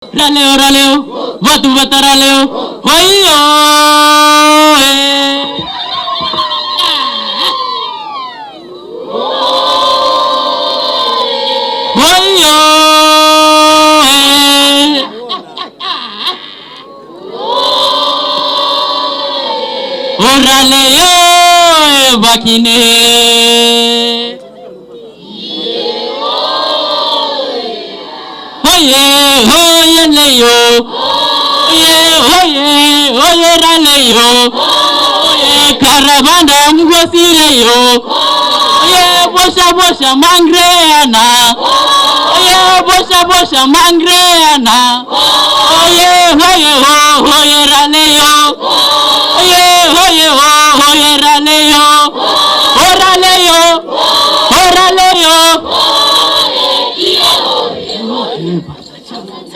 Raleo, watu wataraleo, hoyo, hoyo, oraleo, bakine. Hoye leyo, hoye raleyo, hoye caravana mgosireyo, hoye bosha mangreana, hoye bosha mangreana, hoye raleyo, hoye raleyo, oraleyo.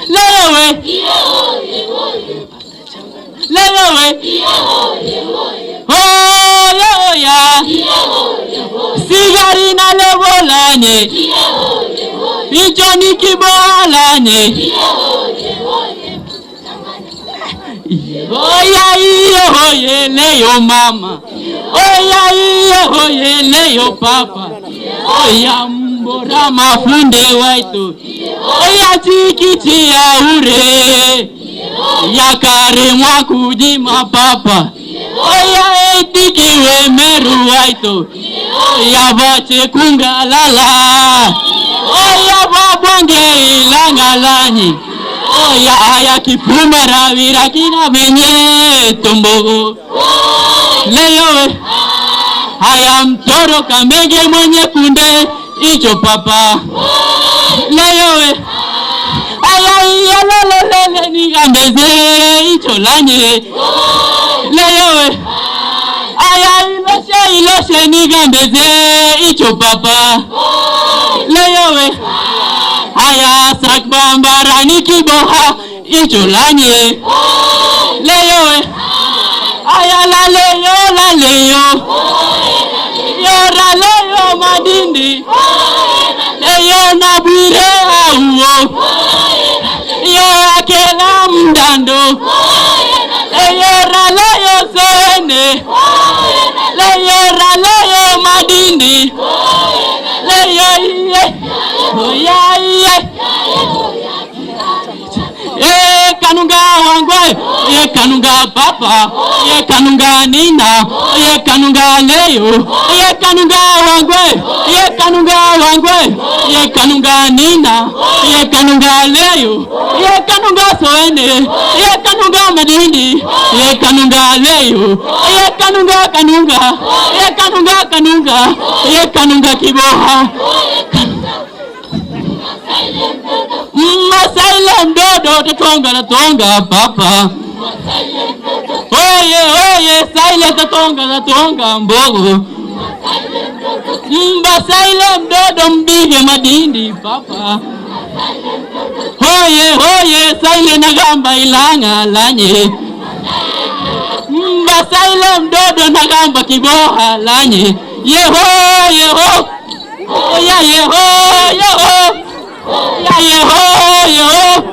Lewe, hoya, sigari na levolane, ichoni kibolane, hoye leyo mama, hoye leyo papa, hoya mbora mafunde waitu, hoya tikiti ya ure. Yakare mwakujima papa, oya etikiwe meru waito, oya bache kungalala, oya babonge ilangalanyi, oya aya kipumera virakina menye tombogo. Leyo, aya mtoro kamege mwenye kunde, icho papa. Leyo, lele nigambeze icholanye leyo iloshe nigambeze icho papa leyo sakbambara nikiboha icholanye leyo laleyo yoraleyo madindi leyo nabire auo akela mdando raleyo sene raleyo madindi kanunga wangwe kanunga papa kanunga nina kanunga leyo kanunga wangwe kanunga nina kanunga leyo kanunga soene kanunga madindi kanunga leyo kanunga kanunga kiboha Masaile mdodo tatonga papa. Oye saile tatonga mbogo. Masaile mdodo mbige madindi papa. Oye saile nagamba ilanga lanye. Masaile mdodo nagamba kiboha lanye. Yeho.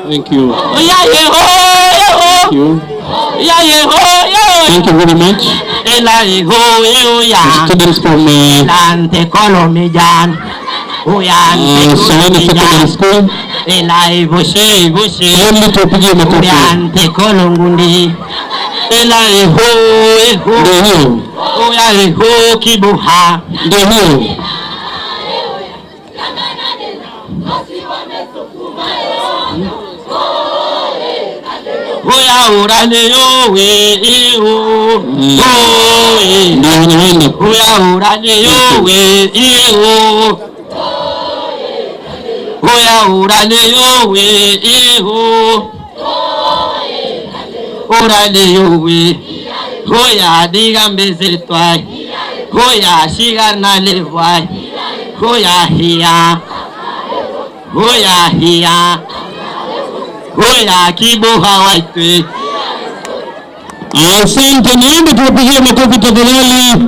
Thank you. Thank you. Thank you very much. Students from Lante Colomijan. Salani Secondary School. Only tupige makofi. Lante Colongundi. Ndio Kibuha. Ndio Oya uraleyo we Oya uraleyo we Oya uraleyo we Uraleyo we Oya digambeze twai Oya shigarna levai Oya hiya Oya kiboha waitwe. Asante, naomba tuwapigie makofi tafadhali.